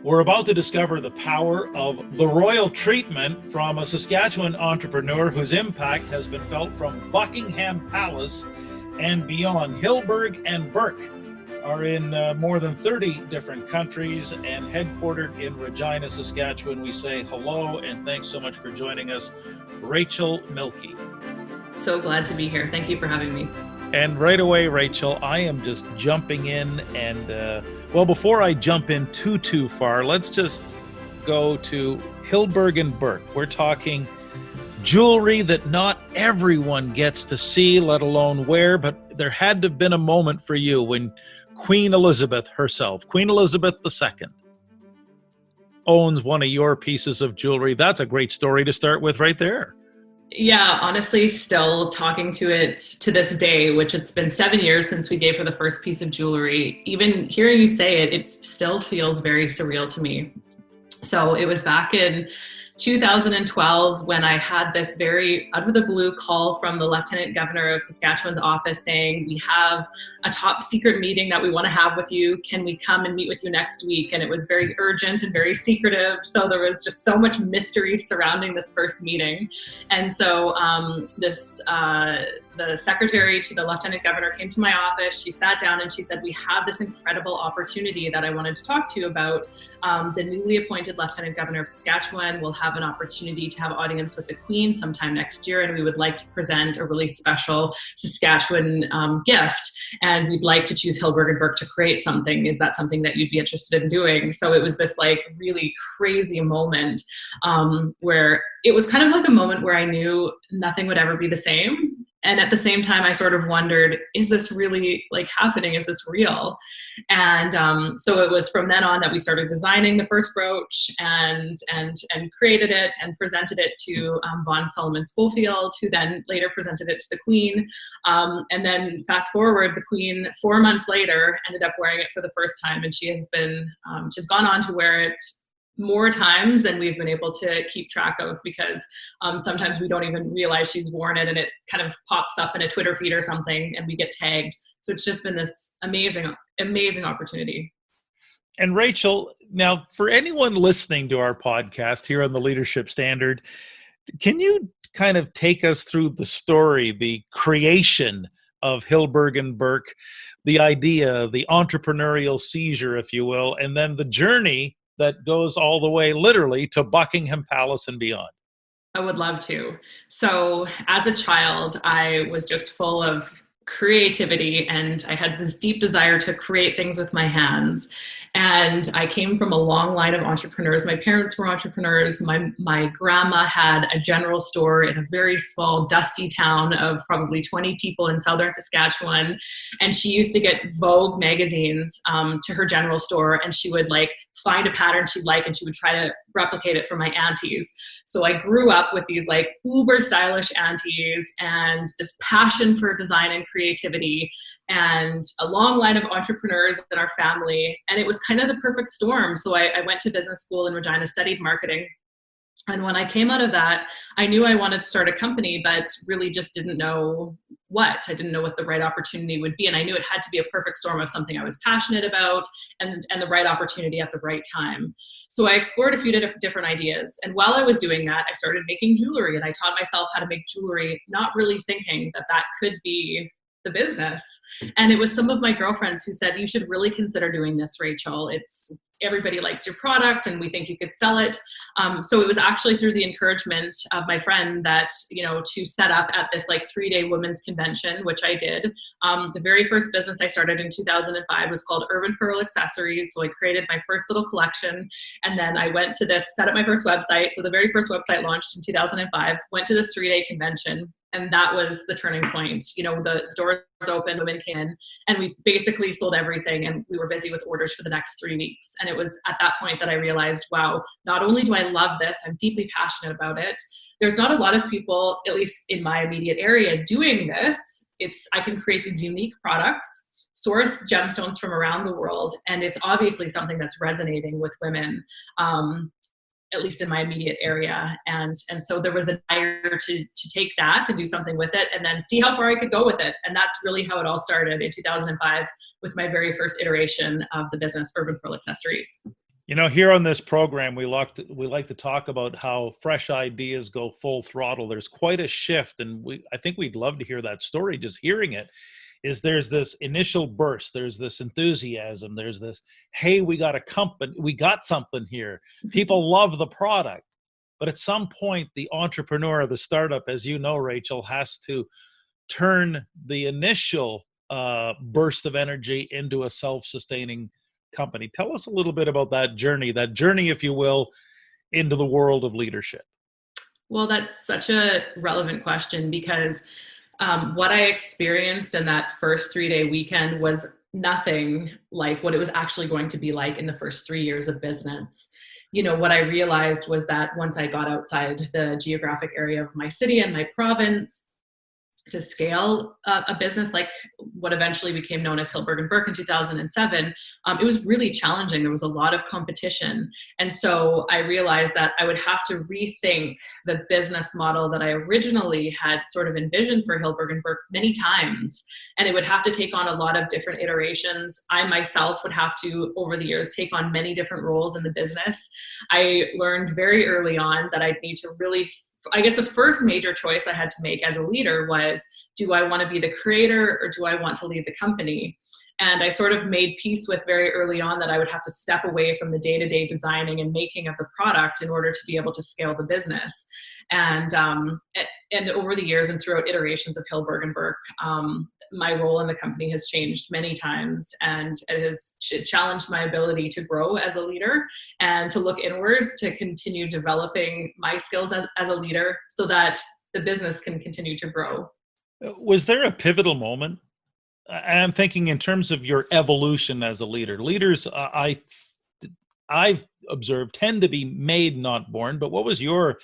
We're about to discover the power of the royal treatment from a Saskatchewan entrepreneur whose impact has been felt from Buckingham Palace and beyond. Hillberg and Berk are in more than 30 different countries and headquartered in Regina, Saskatchewan. We say hello and thanks so much for joining us, Rachel Mielke. So glad to be here. Thank you for having me. And right away, Rachel, I am just jumping in and well, before I jump in too far, let's just go to Hillberg and Berk. We're talking jewelry that not everyone gets to see, let alone wear, but there had to have been a moment for you when Queen Elizabeth herself, Queen Elizabeth II, owns one of your pieces of jewelry. That's a great story to start with right there. Yeah, honestly, still talking to it to this day, which it's been 7 years since we gave her the first piece of jewelry. Even hearing you say it, it still feels very surreal to me. So it was back in 2012 when I had this very out of the blue call from the Lieutenant Governor of Saskatchewan's office saying, we have a top secret meeting that we want to have with you. Can we come and meet with you next week? And it was very urgent and very secretive. So there was just so much mystery surrounding this first meeting. And so the secretary to the Lieutenant Governor came to my office. She sat down and she said, we have this incredible opportunity that I wanted to talk to you about. The newly appointed Lieutenant Governor of Saskatchewan will have an opportunity to have audience with the Queen sometime next year, and we would like to present a really special Saskatchewan gift, and we'd like to choose Hillberg and Berk to create something. Is that something that you'd be interested in doing? So it was this like really crazy moment where it was kind of like a moment where I knew nothing would ever be the same. And at the same time, I sort of wondered, is this really like happening? Is this real? And so it was from then on that we started designing the first brooch and created it and presented it to Von Solomon Schofield, who then later presented it to the Queen. And then fast forward, the Queen 4 months later ended up wearing it for the first time, and she has been she's gone on to wear it more times than we've been able to keep track of, because sometimes we don't even realize she's worn it and it kind of pops up in a Twitter feed or something and we get tagged. So it's just been this amazing opportunity. And Rachel, now for anyone listening to our podcast here on the Leadership Standard, can you kind of take us through the story, the creation of Hillberg and Berk, the idea, the entrepreneurial seizure, if you will, and then the journey that goes all the way literally to Buckingham Palace and beyond? I would love to. So as a child, I was just full of creativity and I had this deep desire to create things with my hands. And I came from a long line of entrepreneurs. My parents were entrepreneurs. My grandma had a general store in a very small, dusty town of probably 20 people in southern Saskatchewan. And she used to get Vogue magazines to her general store, and she would like find a pattern she'd like and she would try to replicate it for my aunties. So I grew up with these like uber stylish aunties and this passion for design and creativity and a long line of entrepreneurs in our family. And it was kind of the perfect storm. So I went to business school in Regina, studied marketing. And when I came out of that, I knew I wanted to start a company, but really just didn't know what. I didn't know what the right opportunity would be. And I knew it had to be a perfect storm of something I was passionate about and the right opportunity at the right time. So I explored a few different ideas. And while I was doing that, I started making jewelry, and I taught myself how to make jewelry, not really thinking that that could be the business. And it was some of my girlfriends who said, you should really consider doing this, Rachel. Everybody likes your product and we think you could sell it. So it was actually through the encouragement of my friend that, to set up at this like 3-day women's convention, which I did. The very first business I started in 2005 was called Urban Pearl Accessories. So I created my first little collection, and then I went to set up my first website. So the very first website launched in 2005, went to this 3-day convention. And that was the turning point. The doors opened, women came in, and we basically sold everything, and we were busy with orders for the next 3 weeks. And it was at that point that I realized, wow, not only do I love this, I'm deeply passionate about it. There's not a lot of people, at least in my immediate area, doing this. I can create these unique products, source gemstones from around the world, and it's obviously something that's resonating with women. At least in my immediate area. And so there was a desire to take that, to do something with it, and then see how far I could go with it. And that's really how it all started in 2005 with my very first iteration of the business, Urban Pearl Accessories. You know, here on this program, we like to talk about how fresh ideas go full throttle. There's quite a shift, and I think we'd love to hear that story. Just hearing it, is there's this initial burst, there's this enthusiasm, there's this, hey, we got a company, we got something here. People love the product, but at some point, the entrepreneur, the startup, as you know, Rachel, has to turn the initial burst of energy into a self-sustaining company. Tell us a little bit about that journey, if you will, into the world of leadership. Well, that's such a relevant question because what I experienced in that first 3-day weekend was nothing like what it was actually going to be like in the first 3 years of business. You know, what I realized was that once I got outside the geographic area of my city and my province, to scale a business like what eventually became known as Hillberg Berk in 2007, it was really challenging. There was a lot of competition. And so I realized that I would have to rethink the business model that I originally had sort of envisioned for Hillberg Berk many times. And it would have to take on a lot of different iterations. I myself would have to, over the years, take on many different roles in the business. I learned very early on that I'd need to really, I guess the first major choice I had to make as a leader was, do I want to be the creator or do I want to lead the company? And I sort of made peace with very early on that I would have to step away from the day-to-day designing and making of the product in order to be able to scale the business. And over the years and throughout iterations of Hillberg Berk, my role in the company has changed many times, and it has challenged my ability to grow as a leader and to look inwards to continue developing my skills as a leader so that the business can continue to grow. Was there a pivotal moment? I'm thinking in terms of your evolution as a leader. Leaders, I've observed, tend to be made, not born. But what was your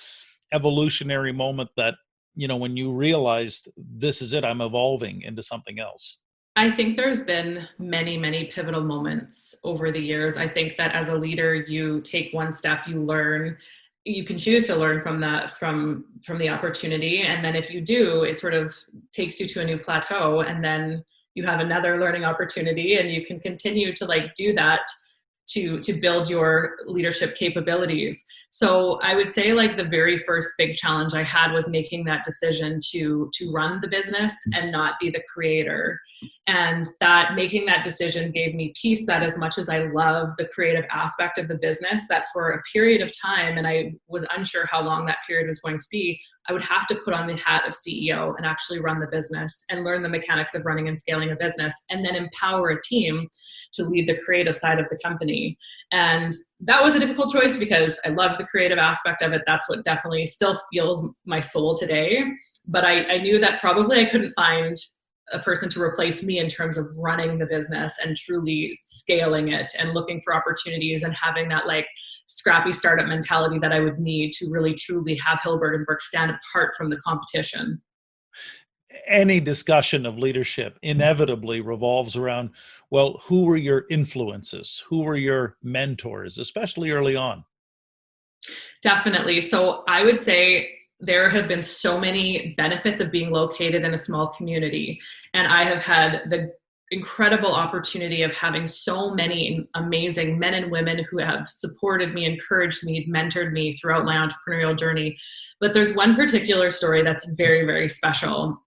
evolutionary moment that, you know, when you realized this is it, I'm evolving into something else? I think there's been many, many pivotal moments over the years. I think that as a leader, you take one step, you learn. You can choose to learn from that, from the opportunity. And then if you do, it sort of takes you to a new plateau, and then you have another learning opportunity, and you can continue to do that to build your leadership capabilities. So I would say the very first big challenge I had was making that decision to run the business and not be the creator. And that making that decision gave me peace that as much as I love the creative aspect of the business, that for a period of time, and I was unsure how long that period was going to be, I would have to put on the hat of CEO and actually run the business and learn the mechanics of running and scaling a business, and then empower a team to lead the creative side of the company. And that was a difficult choice because I love the creative aspect of it. That's what definitely still fuels my soul today. But I knew that probably I couldn't find a person to replace me in terms of running the business and truly scaling it and looking for opportunities and having that scrappy startup mentality that I would need to really truly have Hillberg Berk stand apart from the competition. Any discussion of leadership inevitably revolves around, well, who were your influences? Who were your mentors, especially early on? Definitely. So I would say there have been so many benefits of being located in a small community. And I have had the incredible opportunity of having so many amazing men and women who have supported me, encouraged me, mentored me throughout my entrepreneurial journey. But there's one particular story that's very, very special.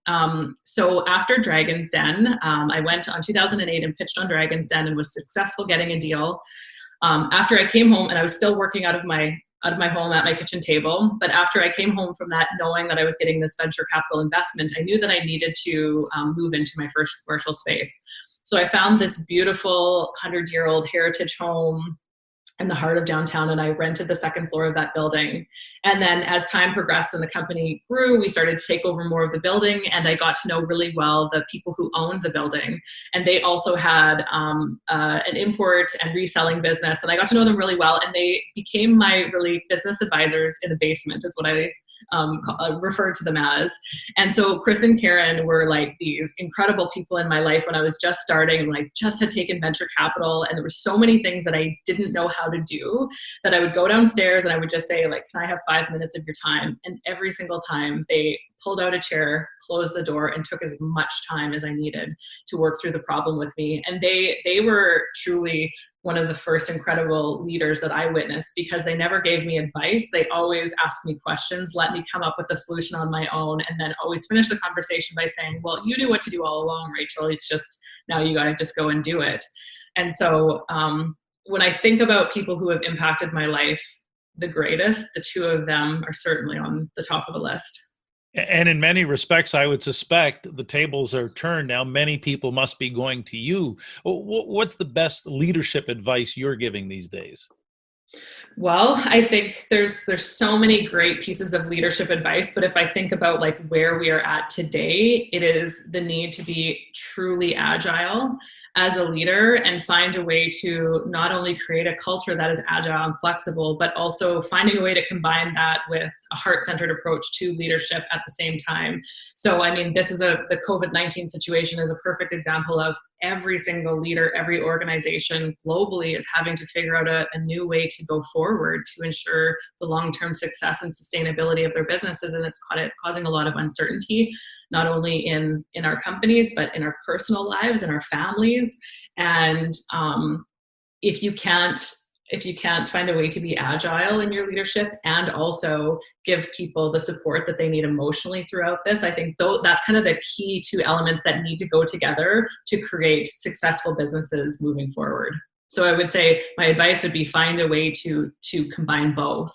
So after Dragon's Den, I went on 2008 and pitched on Dragon's Den and was successful getting a deal. After I came home, and I was still working out of my home at my kitchen table. But after I came home from that, knowing that I was getting this venture capital investment, I knew that I needed to move into my first commercial space. So I found this beautiful 100-year-old heritage home in the heart of downtown, and I rented the second floor of that building. And then as time progressed and the company grew, we started to take over more of the building, and I got to know really well the people who owned the building. And they also had an import and reselling business, and I got to know them really well, and they became my really business advisors in the basement, is what I referred to them as. And so Chris and Karen were these incredible people in my life when I was just starting, just had taken venture capital. And there were so many things that I didn't know how to do that I would go downstairs and I would just say, can I have 5 minutes of your time? And every single time they pulled out a chair, closed the door, and took as much time as I needed to work through the problem with me. And they were truly one of the first incredible leaders that I witnessed, because they never gave me advice. They always asked me questions, let me come up with the solution on my own, and then always finish the conversation by saying, well, you knew what to do all along, Rachel. It's just now you got to just go and do it. And so when I think about people who have impacted my life the greatest, the two of them are certainly on the top of the list. And in many respects, I would suspect the tables are turned now. Many people must be going to you. What's the best leadership advice you're giving these days? Well, I think there's so many great pieces of leadership advice, but if I think about like where we are at today, it is the need to be truly agile as a leader and find a way to not only create a culture that is agile and flexible, but also finding a way to combine that with a heart-centered approach to leadership at the same time. So, I mean, this is the COVID-19 situation is a perfect example of every single leader, every organization globally is having to figure out a new way to go forward to ensure the long-term success and sustainability of their businesses. And it's causing a lot of uncertainty, not only in our companies, but in our personal lives and our families. And if you can't find a way to be agile in your leadership and also give people the support that they need emotionally throughout this, I think that's kind of the key two elements that need to go together to create successful businesses moving forward. So I would say my advice would be find a way to combine both.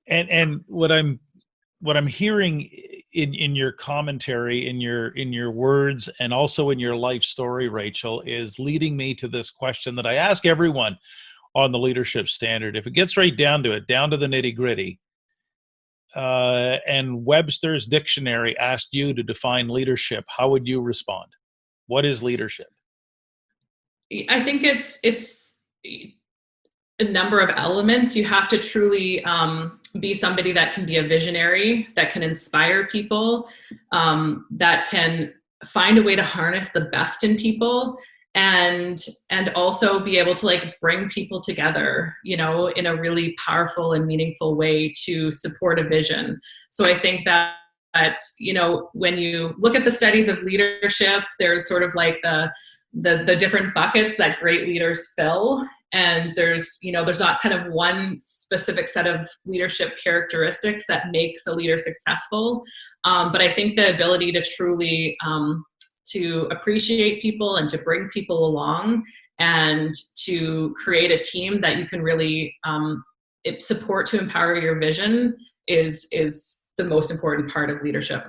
And what I'm hearing in your commentary, in your words, and also in your life story, Rachel, is leading me to this question that I ask everyone on the leadership standard. If it gets right down to it, down to the nitty gritty, and Webster's dictionary asked you to define leadership, how would you respond? What is leadership? I think it's a number of elements. You have to truly be somebody that can be a visionary, that can inspire people, that can find a way to harness the best in people, and also be able to like bring people together, you know, in a really powerful and meaningful way to support a vision. So I think that, you know, when you look at the studies of leadership, there's sort of like the different buckets that great leaders fill. And there's not kind of one specific set of leadership characteristics that makes a leader successful. But I think the ability to truly to appreciate people and to bring people along and to create a team that you can really support to empower your vision is the most important part of leadership.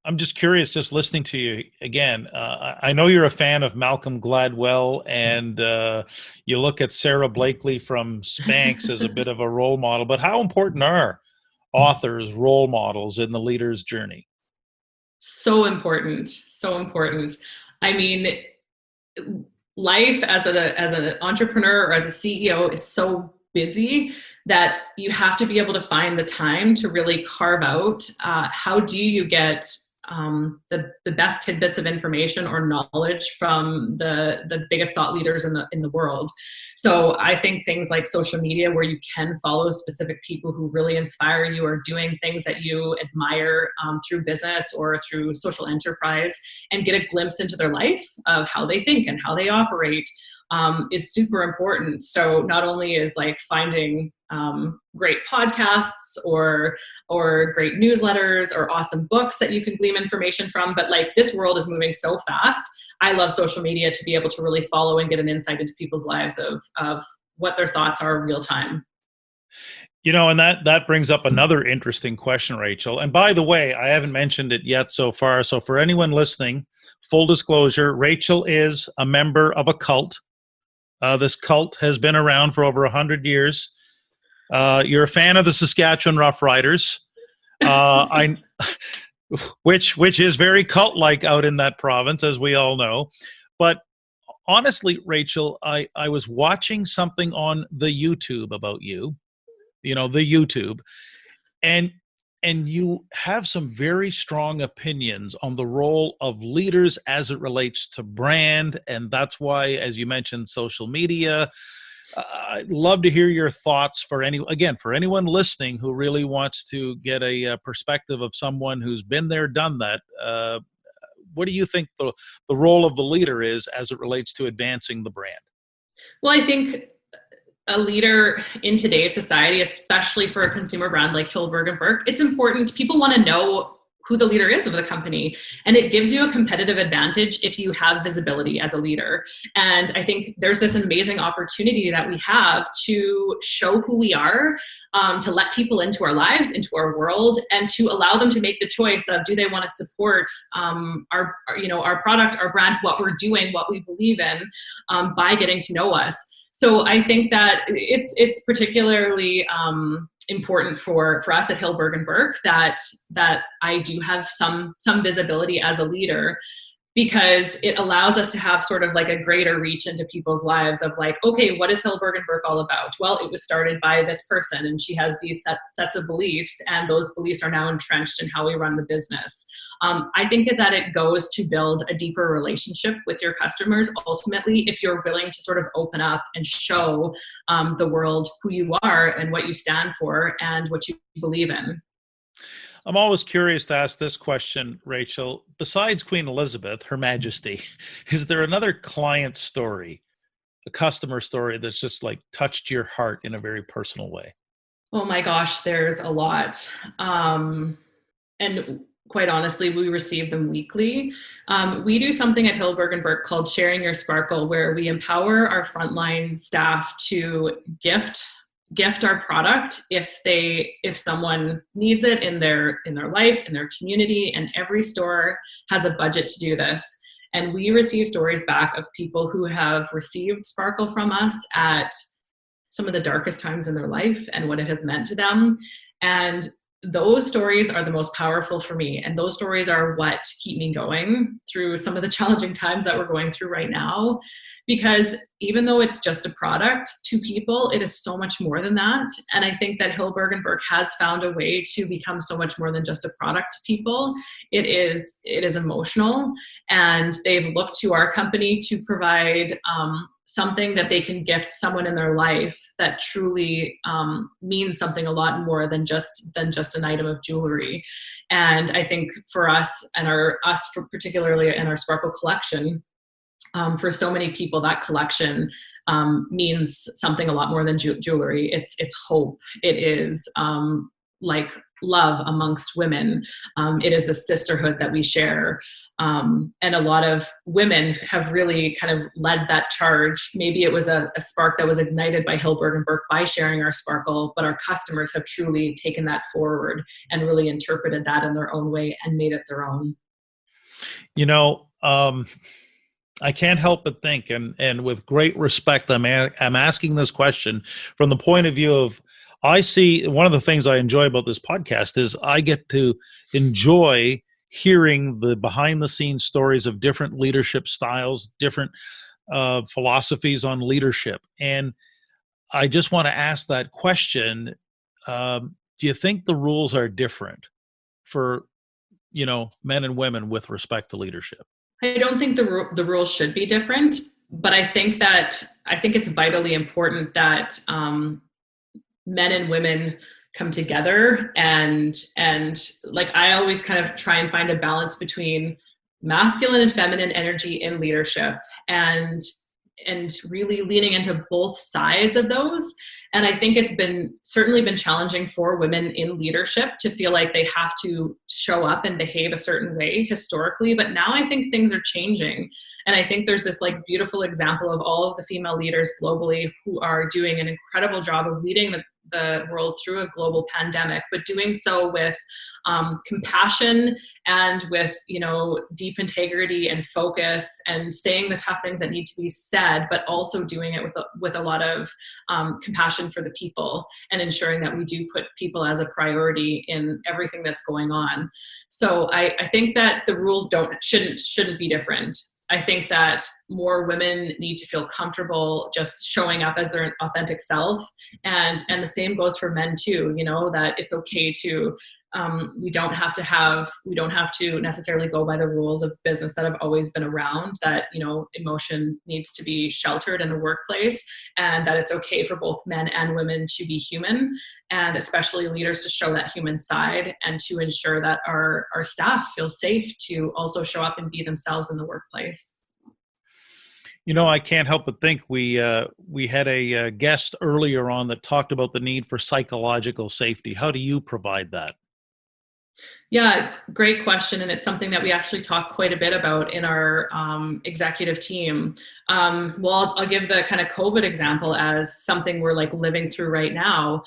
I'm just curious, just listening to you again. I know you're a fan of Malcolm Gladwell, and you look at Sarah Blakely from Spanx as a bit of a role model, but how important are authors, role models in the leader's journey? So important, so important. I mean, life as an entrepreneur or as a CEO is so busy that you have to be able to find the time to really carve out how do you get the best tidbits of information or knowledge from the biggest thought leaders in the world. So I think things like social media, where you can follow specific people who really inspire you or doing things that you admire through business or through social enterprise, and get a glimpse into their life of how they think and how they operate, is super important. So not only is like finding great podcasts or great newsletters or awesome books that you can glean information from, but like this world is moving so fast. I love social media to be able to really follow and get an insight into people's lives of what their thoughts are real time. You know, and that brings up another interesting question, Rachel. And by the way, I haven't mentioned it yet so far. So for anyone listening, full disclosure, Rachel is a member of a cult. This cult has been around for over 100 years. You're a fan of the Saskatchewan Roughriders, which is very cult-like out in that province, as we all know. But honestly, Rachel, I was watching something on the YouTube about you, the YouTube, and you have some very strong opinions on the role of leaders as it relates to brand. And that's why, as you mentioned, social media, I'd love to hear your thoughts for anyone listening who really wants to get a perspective of someone who's been there, done that. What do you think the role of the leader is as it relates to advancing the brand? Well, I think a leader in today's society, especially for a consumer brand like Hillberg Berk, it's important. People want to know who the leader is of the company. And it gives you a competitive advantage if you have visibility as a leader. And I think there's this amazing opportunity that we have to show who we are, to let people into our lives, into our world, and to allow them to make the choice of, do they want to support our product, our brand, what we're doing, what we believe in, by getting to know us. So I think that it's particularly important for us at Hillberg Berk that I do have some visibility as a leader, because it allows us to have sort of like a greater reach into people's lives of like, okay, what is Hillberg Berk all about? Well, it was started by this person, and she has these sets of beliefs, and those beliefs are now entrenched in how we run the business. I think that it goes to build a deeper relationship with your customers, ultimately, if you're willing to sort of open up and show the world who you are and what you stand for and what you believe in. I'm always curious to ask this question, Rachel. Besides Queen Elizabeth, Her Majesty, is there another client story, a customer story that's just like touched your heart in a very personal way? Oh my gosh, there's a lot. And quite honestly, we receive them weekly. We do something at Hillberg Berk called Sharing Your Sparkle, where we empower our frontline staff to gift our product if someone needs it in their life, in their community, and every store has a budget to do this. And we receive stories back of people who have received Sparkle from us at some of the darkest times in their life and what it has meant to them. And those stories are the most powerful for me. And those stories are what keep me going through some of the challenging times that we're going through right now. Because even though it's just a product to people, it is so much more than that. And I think that Hillberg Berk has found a way to become so much more than just a product to people. It is emotional. And they've looked to our company to provide something that they can gift someone in their life that truly means something a lot more than just an item of jewelry. And I think for us and particularly in our Sparkle collection, for so many people, that collection means something a lot more than jewelry. It's hope. It is like love amongst women. It is the sisterhood that we share. And a lot of women have really kind of led that charge. Maybe it was a spark that was ignited by Hillberg Berk by sharing our Sparkle, but our customers have truly taken that forward and really interpreted that in their own way and made it their own. I can't help but think, and with great respect, I'm asking this question from the point of view of, I see one of the things I enjoy about this podcast is I get to enjoy hearing the behind the scenes stories of different leadership styles, different philosophies on leadership. And I just want to ask that question. Do you think the rules are different for, men and women with respect to leadership? I don't think the rules should be different, but I think it's vitally important that men and women come together and like I always kind of try and find a balance between masculine and feminine energy in leadership and really leaning into both sides of those. And I think it's certainly been challenging for women in leadership to feel like they have to show up and behave a certain way historically. But now I think things are changing. And I think there's this like beautiful example of all of the female leaders globally who are doing an incredible job of leading the world through a global pandemic, but doing so with compassion and with, deep integrity and focus and saying the tough things that need to be said, but also doing it with a lot of compassion for the people and ensuring that we do put people as a priority in everything that's going on. So I think that the rules shouldn't be different. I think that more women need to feel comfortable just showing up as their authentic self. And the same goes for men too, that it's okay to we don't have to necessarily go by the rules of business that have always been around, that, emotion needs to be sheltered in the workplace, and that it's okay for both men and women to be human, and especially leaders to show that human side and to ensure that our staff feel safe to also show up and be themselves in the workplace. I can't help but think we had a guest earlier on that talked about the need for psychological safety. How do you provide that? Yeah, great question. And it's something that we actually talk quite a bit about in our executive team. I'll give the kind of COVID example as something we're like living through right now.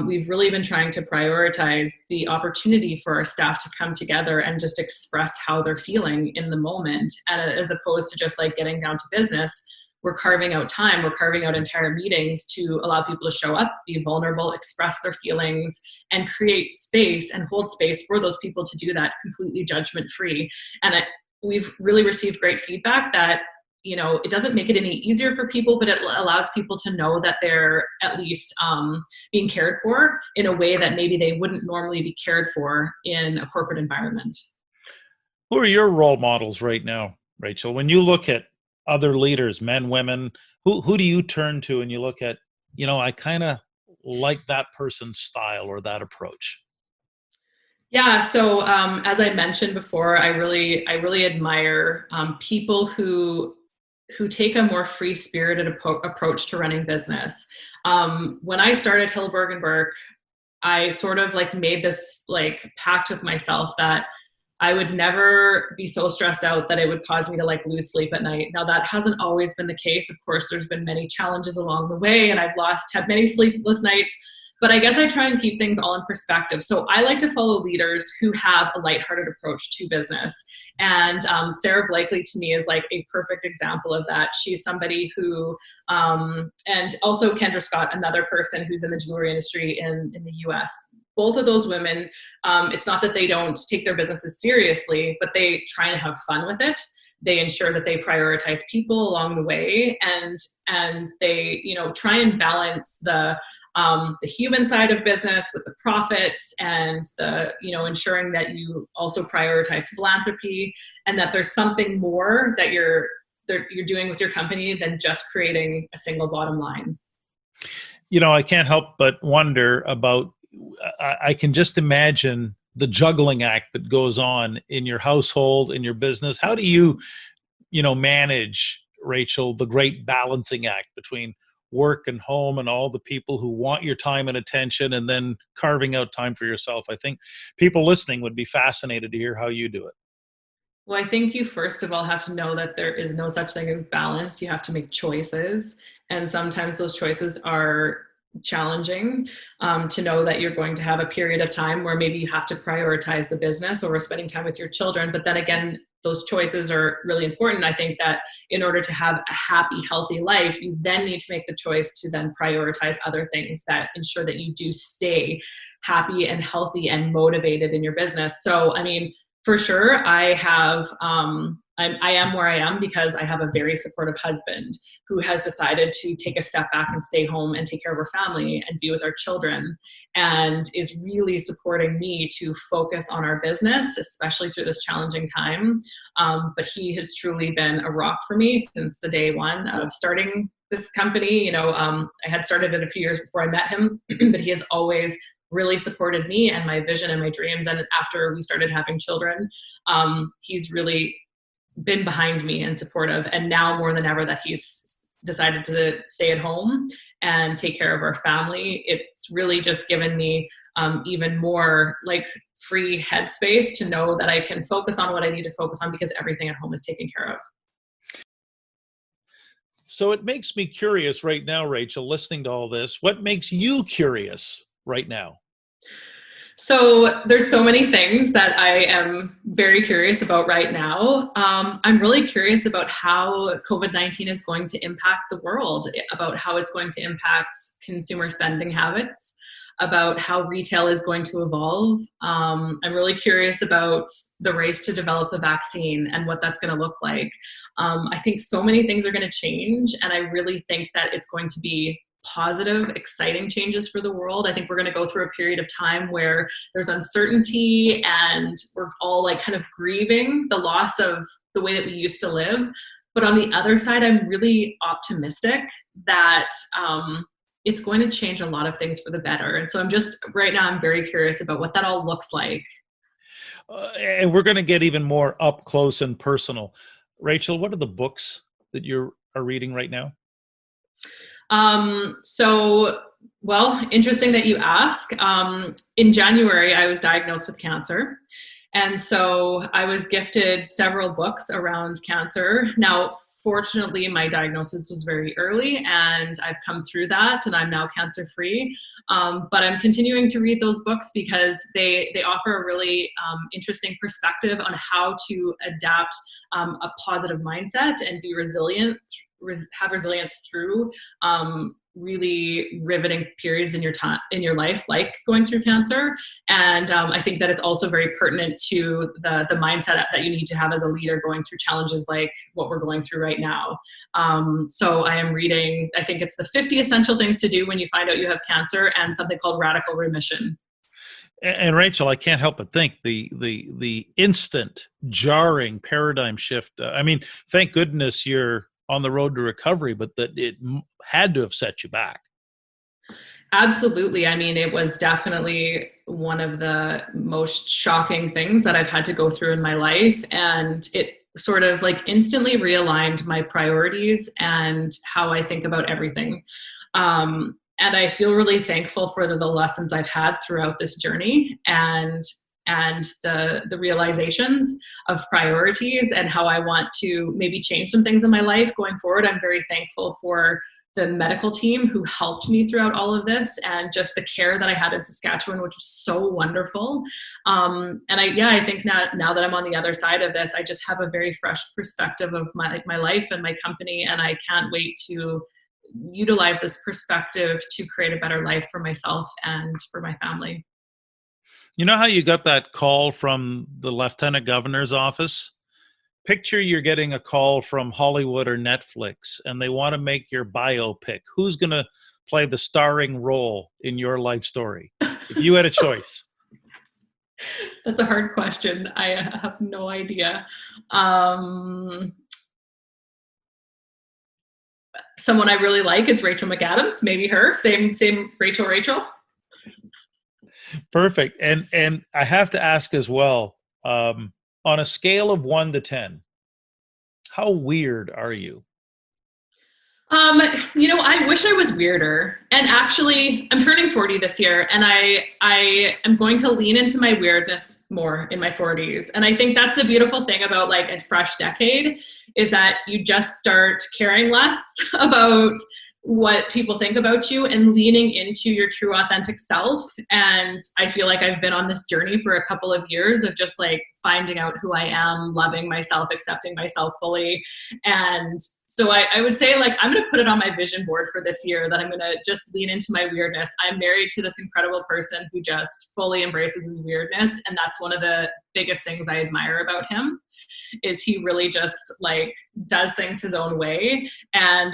We've really been trying to prioritize the opportunity for our staff to come together and just express how they're feeling in the moment, and as opposed to just like getting down to business. We're carving out time, we're carving out entire meetings to allow people to show up, be vulnerable, express their feelings, and create space and hold space for those people to do that completely judgment-free. And we've really received great feedback that, it doesn't make it any easier for people, but it allows people to know that they're at least being cared for in a way that maybe they wouldn't normally be cared for in a corporate environment. Who are your role models right now, Rachel? When you look at other leaders, men, women, who do you turn to and you look at, I kind of like that person's style or that approach? Yeah. So as I mentioned before, I really admire people who take a more free-spirited approach to running business. When I started Hillberg Berk, I sort of like made this like pact with myself that I would never be so stressed out that it would cause me to like lose sleep at night. Now that hasn't always been the case. Of course, there's been many challenges along the way, and I've had many sleepless nights, but I guess I try and keep things all in perspective. So I like to follow leaders who have a lighthearted approach to business. And Sarah Blakely to me is like a perfect example of that. She's somebody who, and also Kendra Scott, another person who's in the jewelry industry in the US. Both of those women, it's not that they don't take their businesses seriously, but they try and have fun with it. They ensure that they prioritize people along the way, and they, try and balance the human side of business with the profits, and the, ensuring that you also prioritize philanthropy, and that there's something more that you're doing with your company than just creating a single bottom line. I can't help but wonder about, I can just imagine the juggling act that goes on in your household, in your business. How do you, manage, Rachel, the great balancing act between work and home and all the people who want your time and attention, and then carving out time for yourself? I think people listening would be fascinated to hear how you do it. Well, I think you first of all have to know that there is no such thing as balance. You have to make choices. And sometimes those choices are challenging, to know that you're going to have a period of time where maybe you have to prioritize the business or spending time with your children. But then again, those choices are really important. I think that in order to have a happy, healthy life, you then need to make the choice to then prioritize other things that ensure that you do stay happy and healthy and motivated in your business. So, I mean, for sure, I am where I am because I have a very supportive husband who has decided to take a step back and stay home and take care of our family and be with our children, and is really supporting me to focus on our business, especially through this challenging time. But he has truly been a rock for me since the day one of starting this company. I had started it a few years before I met him, but he has always really supported me and my vision and my dreams. And after we started having children, he's really been behind me and supportive. And now more than ever that he's decided to stay at home and take care of our family, it's really just given me even more like free headspace to know that I can focus on what I need to focus on because everything at home is taken care of. So it makes me curious right now, Rachel, listening to all this, what makes you curious right now? So there's so many things that I am very curious about right now. I'm really curious about how COVID-19 is going to impact the world, about how it's going to impact consumer spending habits, about how retail is going to evolve. I'm really curious about the race to develop a vaccine and what that's going to look like. I think so many things are going to change, and I really think that it's going to be positive, exciting changes for the world. I think we're going to go through a period of time where there's uncertainty and we're all like kind of grieving the loss of the way that we used to live. But on the other side, I'm really optimistic that it's going to change a lot of things for the better. And so right now, I'm very curious about what that all looks like. And we're going to get even more up close and personal. Rachel, what are the books that you are reading right now? Well, interesting that you ask. In January, I was diagnosed with cancer. And so I was gifted several books around cancer. Now, fortunately, my diagnosis was very early and I've come through that and I'm now cancer-free. But I'm continuing to read those books because they offer a really interesting perspective on how to adapt a positive mindset and be resilient, have resilience through really riveting periods in your life, like going through cancer. And I think that it's also very pertinent to the mindset that you need to have as a leader going through challenges like what we're going through right now. So I am reading, I think it's the 50 Essential Things to Do When You Find Out You Have Cancer, and something called Radical Remission. And Rachel, I can't help but think the instant jarring paradigm shift. I mean, thank goodness you're on the road to recovery, but that it had to have set you back. Absolutely. I mean, it was definitely one of the most shocking things that I've had to go through in my life. And it sort of like instantly realigned my priorities and how I think about everything. And I feel really thankful for the lessons I've had throughout this journey and the realizations of priorities and how I want to maybe change some things in my life going forward. I'm very thankful for the medical team who helped me throughout all of this and just the care that I had in Saskatchewan, which was so wonderful. And I think now that I'm on the other side of this, I just have a very fresh perspective of my life and my company. And I can't wait to utilize this perspective to create a better life for myself and for my family. You know how you got that call from the Lieutenant Governor's office? Picture you're getting a call from Hollywood or Netflix, and they want to make your biopic. Who's going to play the starring role in your life story if you had a choice? That's a hard question. I have no idea. Someone I really like is Rachel McAdams. Maybe her. Same Rachel. Perfect. And I have to ask as well, on a scale of 1 to 10, how weird are you? I wish I was weirder. And actually, I'm turning 40 this year, and I am going to lean into my weirdness more in my 40s. And I think that's the beautiful thing about like a fresh decade is that you just start caring less about what people think about you and leaning into your true authentic self. And I feel like I've been on this journey for a couple of years of just like finding out who I am, loving myself, accepting myself fully. And so I would say like, I'm going to put it on my vision board for this year that I'm going to just lean into my weirdness. I'm married to this incredible person who just fully embraces his weirdness. And that's one of the biggest things I admire about him is he really just like does things his own way. And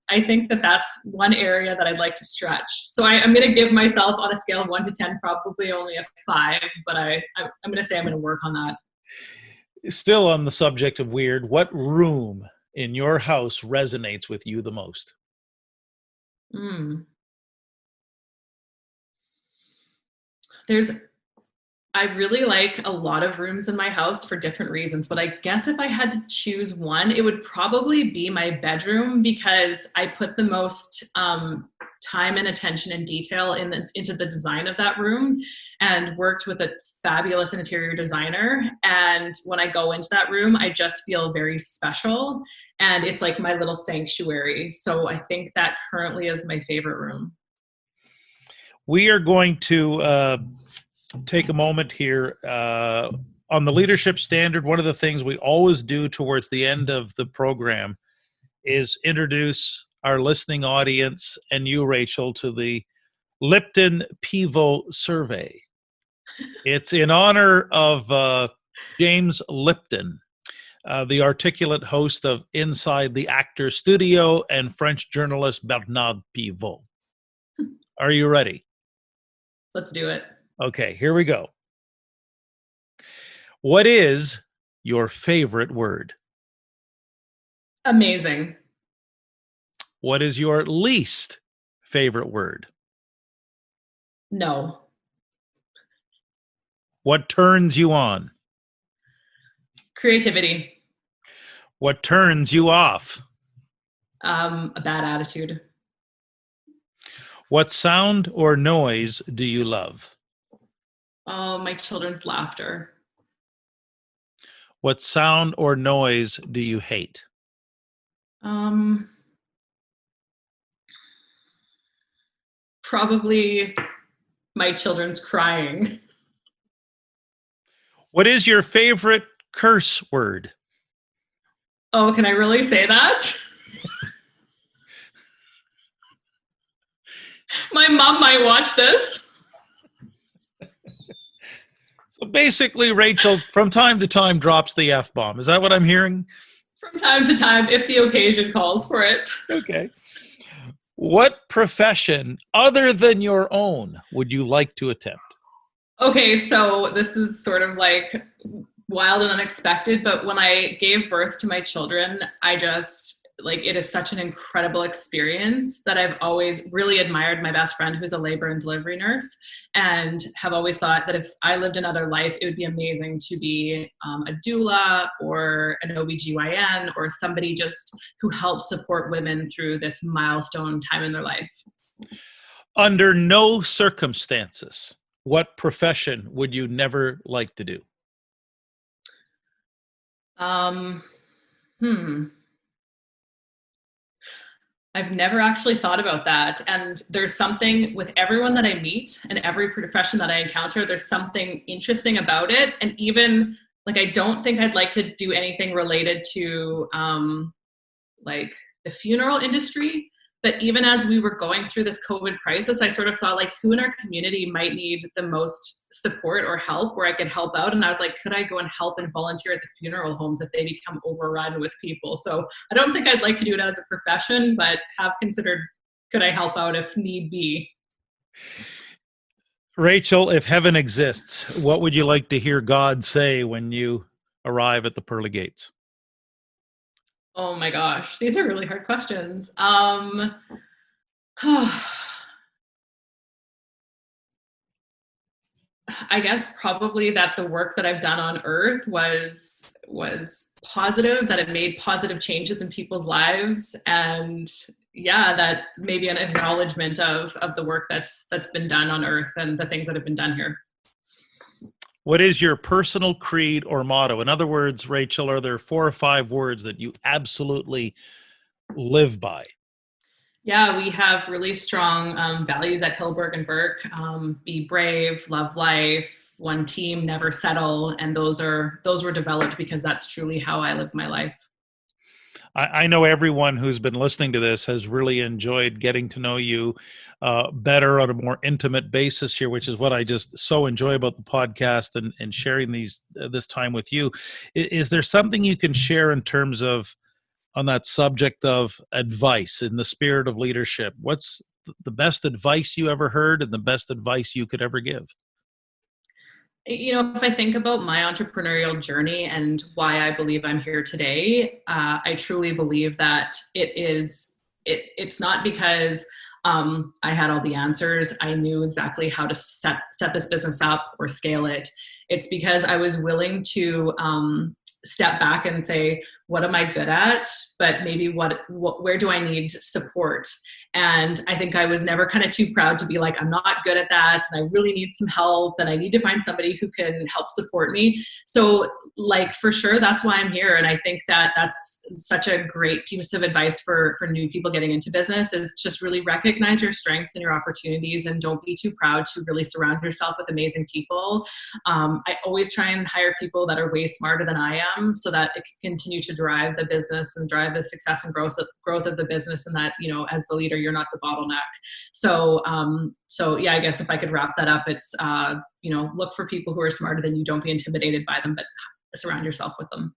I think that that's one area that I'd like to stretch. So I'm going to give myself on a scale of 1 to 10, probably only a 5, but I'm going to say I'm going to work on that. Still on the subject of weird, what room in your house resonates with you the most? I really like a lot of rooms in my house for different reasons, but I guess if I had to choose one, it would probably be my bedroom because I put the most time and attention and detail into the design of that room and worked with a fabulous interior designer. And when I go into that room, I just feel very special. And it's like my little sanctuary. So I think that currently is my favorite room. We are going to take a moment here on the leadership standard. One of the things we always do towards the end of the program is introduce our listening audience and you, Rachel, to the Lipton Pivo survey. It's in honor of James Lipton, the articulate host of Inside the Actor's Studio and French journalist Bernard Pivot. Are you ready? Let's do it. Okay, here we go. What is your favorite word? Amazing. What is your least favorite word? No. What turns you on? Creativity. What turns you off? A bad attitude. What sound or noise do you love? Oh, my children's laughter. What sound or noise do you hate? Probably my children's crying. What is your favorite curse word? Oh, can I really say that? My mom might watch this. So basically, Rachel, from time to time, drops the F-bomb. Is that what I'm hearing? From time to time, if the occasion calls for it. Okay. What profession other than your own would you like to attempt? Okay, so this is sort of like wild and unexpected, but when I gave birth to my children, I just, like, it is such an incredible experience that I've always really admired my best friend who's a labor and delivery nurse, and have always thought that if I lived another life, it would be amazing to be a doula or an OBGYN or somebody just who helps support women through this milestone time in their life. Under no circumstances, what profession would you never like to do? I've never actually thought about that. And there's something with everyone that I meet and every profession that I encounter, there's something interesting about it. And even like, I don't think I'd like to do anything related to like the funeral industry. But even as we were going through this COVID crisis, I sort of thought, like, who in our community might need the most support or help where I could help out? And I was like, could I go and help and volunteer at the funeral homes if they become overrun with people? So I don't think I'd like to do it as a profession, but have considered, could I help out if need be? Rachel, if heaven exists, what would you like to hear God say when you arrive at the pearly gates? Oh my gosh, these are really hard questions. I guess probably that the work that I've done on earth was positive, that it made positive changes in people's lives, and yeah, that maybe an acknowledgement of the work that's been done on earth and the things that have been done here. What is your personal creed or motto? In other words, Rachel, are there 4 or 5 words that you absolutely live by? Yeah, we have really strong values at Hillberg Berk. Be brave, love life, one team, never settle. And those were developed because that's truly how I live my life. I know everyone who's been listening to this has really enjoyed getting to know you better on a more intimate basis here, which is what I just so enjoy about the podcast and sharing this time with you. Is there something you can share in terms of on that subject of advice in the spirit of leadership? What's the best advice you ever heard and the best advice you could ever give? You know, if I think about my entrepreneurial journey and why I believe I'm here today, I truly believe that it's not because I had all the answers. I knew exactly how to set this business up or scale it. It's because I was willing to step back and say, what am I good at? But maybe where do I need support? And I think I was never kind of too proud to be like, I'm not good at that, and I really need some help, and I need to find somebody who can help support me. So, like, for sure, that's why I'm here. And I think that that's such a great piece of advice for new people getting into business, is just really recognize your strengths and your opportunities, and don't be too proud to really surround yourself with amazing people. I always try and hire people that are way smarter than I am, so that it can continue to drive the business and drive the success and growth of the business, and that, you know, as the leader, you're not the bottleneck. So yeah, I guess if I could wrap that up, it's, look for people who are smarter than you. Don't be intimidated by them, but surround yourself with them.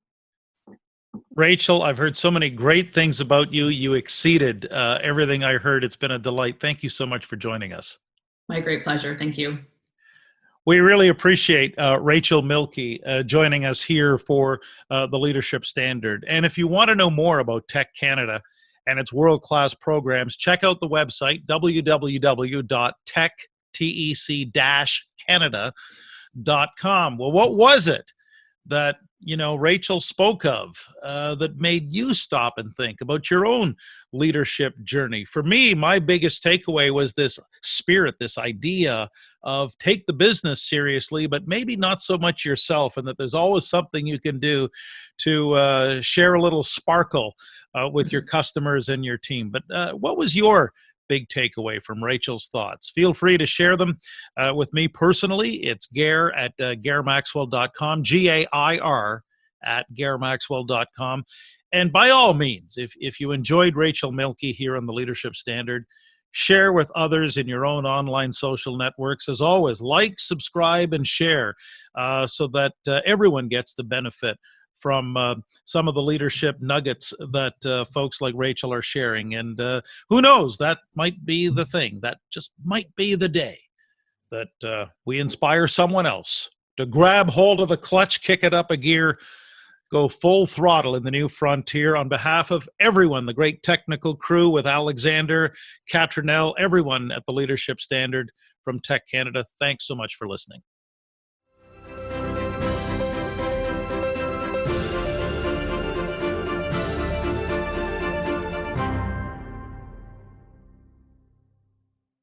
Rachel, I've heard so many great things about you. You exceeded everything I heard. It's been a delight. Thank you so much for joining us. My great pleasure. Thank you. We really appreciate Rachel Mielke joining us here for the Leadership Standard. And if you want to know more about Tech Canada and its world-class programs, check out the website, www.tech-canada.com. Well, what was it that Rachel spoke of that made you stop and think about your own leadership journey? For me, my biggest takeaway was this spirit, this idea of take the business seriously, but maybe not so much yourself, and that there's always something you can do to share a little sparkle with your customers and your team. But what was your big takeaway from Rachel's thoughts? Feel free to share them with me personally. It's Gair at gairmaxwell.com, Gair at gairmaxwell.com. And by all means, if you enjoyed Rachel Mielke here on the Leadership Standard, share with others in your own online social networks. As always, like, subscribe, and share so that everyone gets the benefit from some of the leadership nuggets that folks like Rachel are sharing. And who knows, that might be the thing. That just might be the day that we inspire someone else to grab hold of the clutch, kick it up a gear, go full throttle in the new frontier. On behalf of everyone, the great technical crew with Alexander, Catronell, everyone at the Leadership Standard from Tech Canada, thanks so much for listening.